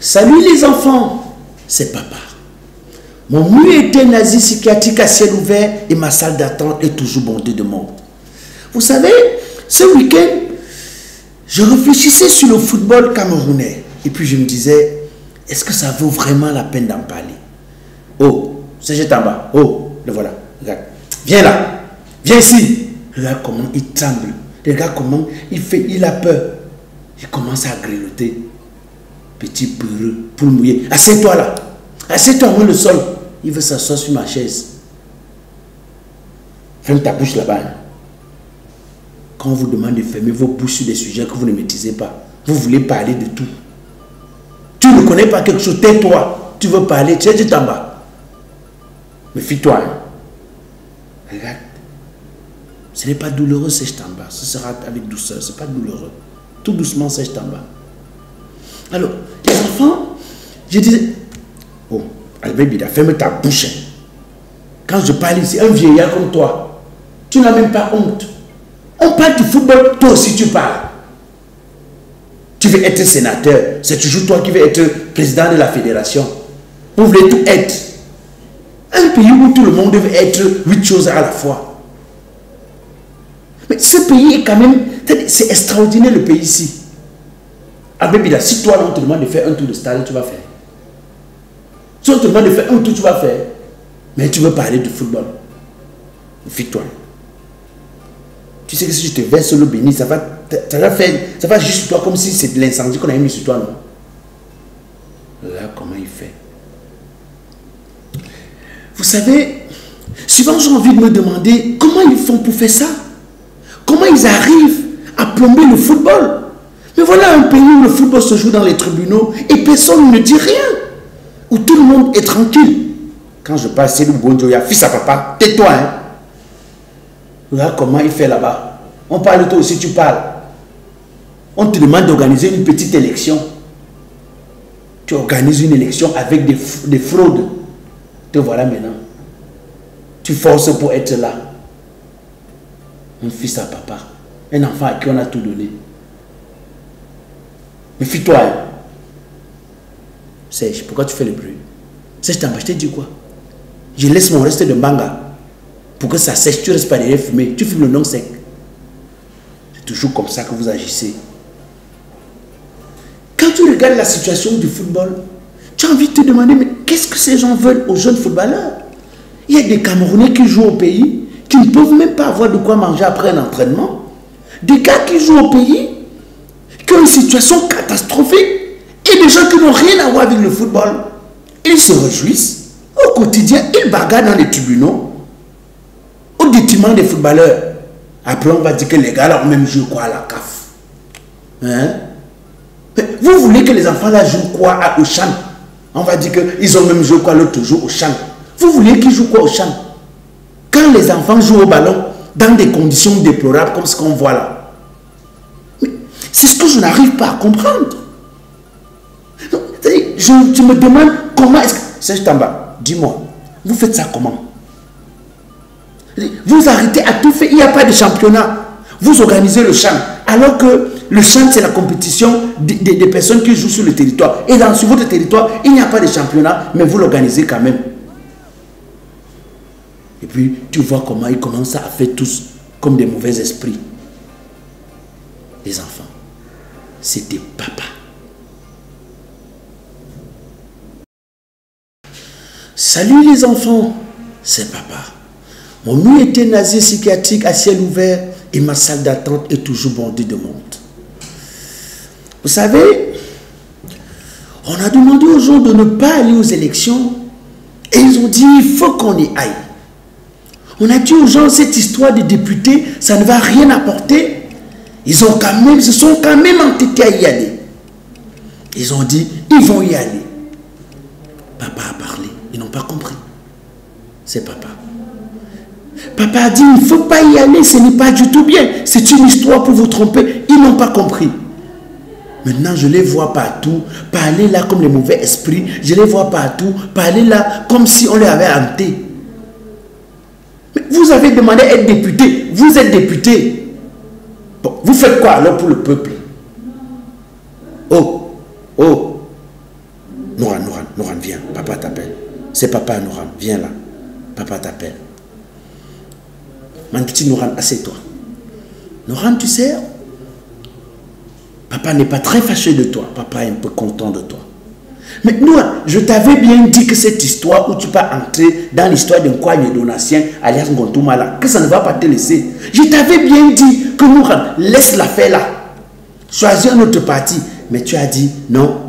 Salut les enfants, c'est papa. Mon mur était nazi psychiatrique à ciel ouvert et ma salle d'attente est toujours bondée de monde. Vous savez, ce week-end, je réfléchissais sur le football camerounais et puis je me disais, est-ce que ça vaut vraiment la peine d'en parler? Oh, c'est juste en bas. Oh, le voilà. Regarde. Viens là. Viens ici. Regarde comment il tremble. Regarde comment il a peur. Il commence à grelotter. Petit peureux, poule mouillée. Assieds-toi là. Assieds-toi au le sol. Il veut s'asseoir sur ma chaise. Ferme ta bouche là-bas. Quand on vous demande de fermer vos bouches sur des sujets que vous ne maîtrisez pas, vous voulez parler de tout. Tu ne connais pas quelque chose, tais-toi. Tu veux parler, tu es juste en bas. Méfie-toi. Hein. Regarde. Ce n'est pas douloureux, c'est juste en bas. Ce sera avec douceur, ce n'est pas douloureux. Tout doucement, c'est juste en bas. Alors, les enfants, je disais, oh, Albert Bida, ferme ta bouche. Quand je parle ici, un vieillard comme toi, tu n'as même pas honte. On parle du football, toi aussi tu parles. Tu veux être sénateur, c'est toujours toi qui veux être président de la fédération. Vous voulez tout être. Un pays où tout le monde veut être 8 choses à la fois. Mais ce pays est quand même, c'est extraordinaire le pays ici. Albert Bida, si toi on te demande de faire un tour de stade, tu vas faire. Si on te demande de faire un tour, tu vas faire. Mais tu veux parler de football. Méfie-toi. Tu sais que si je te verse l'eau bénie, ça va juste sur toi comme si c'est de l'incendie qu'on a mis sur toi, non? Là, comment il fait? Vous savez, souvent j'ai envie de me demander comment ils font pour faire ça? Comment ils arrivent à plomber le football? Mais voilà un pays où le football se joue dans les tribunaux et personne ne dit rien. Où tout le monde est tranquille. Quand je parle, c'est le bon Dieu, fils à papa, tais-toi, hein. Regarde comment il fait là-bas. On parle de toi aussi, tu parles. On te demande d'organiser une petite élection. Tu organises une élection avec des fraudes. Te voilà maintenant. Tu forces pour être là. Un fils à papa. Un enfant à qui on a tout donné. Méfie-toi. Hein. Serge, pourquoi tu fais le bruit? Serge, je t'ai dit quoi? Je laisse mon reste de manga. Pour que ça sèche, tu restes pas derrière fumer. Tu fumes le non sec. C'est toujours comme ça que vous agissez. Quand tu regardes la situation du football, tu as envie de te demander, mais qu'est-ce que ces gens veulent aux jeunes footballeurs? Il y a des Camerounais qui jouent au pays, qui ne peuvent même pas avoir de quoi manger après un entraînement. Des gars qui jouent au pays, qui ont une situation catastrophique, et des gens qui n'ont rien à voir avec le football. Ils se réjouissent. Au quotidien, ils bagarrent dans les tribunaux. Au détriment des footballeurs. Après, on va dire que les gars là ont même joué quoi à la CAF. Hein? Vous voulez que les enfants là jouent quoi au champ? On va dire qu'ils ont même joué quoi l'autre jour au champ. Vous voulez qu'ils jouent quoi au champ? Quand les enfants jouent au ballon dans des conditions déplorables comme ce qu'on voit là. C'est ce que je n'arrive pas à comprendre. Je me demande comment est-ce que... Serge Tamba, dis-moi, vous faites ça comment? Vous arrêtez à tout faire, il n'y a pas de championnat. Vous organisez le champ, alors que le champ c'est la compétition des personnes qui jouent sur le territoire. Et sur votre territoire, il n'y a pas de championnat, mais vous l'organisez quand même. Et puis, tu vois comment ils commencent à faire tous comme des mauvais esprits. Les enfants, c'est des papas. Salut les enfants, c'est papa. Mon mur était nazi psychiatrique à ciel ouvert et ma salle d'attente est toujours bondée de monde. Vous savez, on a demandé aux gens de ne pas aller aux élections et ils ont dit il faut qu'on y aille. On a dit aux gens cette histoire de députés, ça ne va rien apporter. Ils se sont quand même entêtés à y aller. Ils ont dit ils vont y aller. Papa a parlé, ils n'ont pas compris. C'est papa. Papa a dit, il ne faut pas y aller, ce n'est pas du tout bien. C'est une histoire pour vous tromper. Ils n'ont pas compris. Maintenant, je les vois partout, parler là comme les mauvais esprits. Je les vois partout, parler là comme si on les avait hantés. Mais vous avez demandé à être député. Vous êtes député. Bon, vous faites quoi alors pour le peuple? Oh, Noran, viens. Papa t'appelle. C'est papa, Noran. Viens là. Papa t'appelle. Mon petit Noran, assieds-toi. Noran, tu sais, papa n'est pas très fâché de toi. Papa est un peu content de toi. Mais Noran, je t'avais bien dit que cette histoire où tu peux entrer dans l'histoire d'un coigne donatien, alias Ngontoumala, que ça ne va pas te laisser. Je t'avais bien dit que Noran, laisse l'affaire là. Choisis un autre parti. Mais tu as dit non,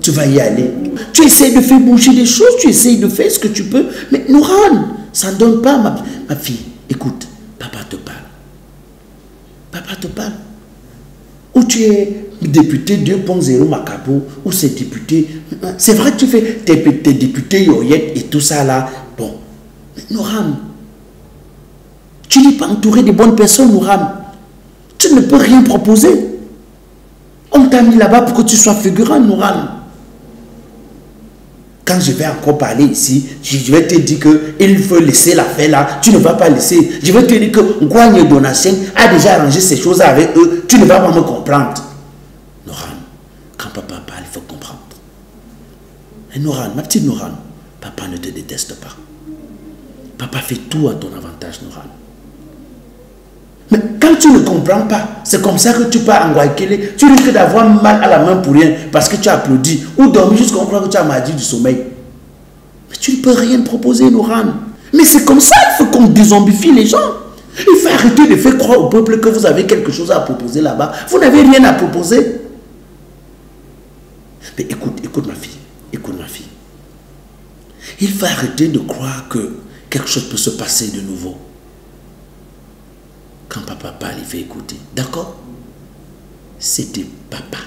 tu vas y aller. Tu essaies de faire bouger des choses, tu essaies de faire ce que tu peux. Mais Noran, ça ne donne pas, ma fille. Écoute, papa te parle. Papa te parle. Ou tu es député 2.0 Macabo, ou c'est député. C'est vrai que tu fais tes députés Yoyet et tout ça là. Bon. Mais Noran, tu n'es pas entouré de bonnes personnes, Noran. Tu ne peux rien proposer. On t'a mis là-bas pour que tu sois figurant, Noran. Quand je vais encore parler ici, je vais te dire qu'il faut laisser l'affaire là. Tu ne vas pas laisser. Je vais te dire que Ngouagne Donatien a déjà arrangé ces choses avec eux. Tu ne vas pas me comprendre. Noran, quand papa parle, il faut comprendre. Et Noran, ma petite Noran, papa ne te déteste pas. Papa fait tout à ton avantage, Noran. Mais quand tu ne comprends pas, c'est comme ça que tu pars en Guaykele, tu risques d'avoir mal à la main pour rien parce que tu applaudis ou dormir jusqu'à qu'on croit que tu as maladie du sommeil. Mais tu ne peux rien proposer, Noran. Mais c'est comme ça qu'il faut qu'on dézombifie les gens. Il faut arrêter de faire croire au peuple que vous avez quelque chose à proposer là-bas. Vous n'avez rien à proposer. Mais écoute ma fille, écoute ma fille. Il faut arrêter de croire que quelque chose peut se passer de nouveau. Quand papa parle, il fait écouter. D'accord? C'était papa.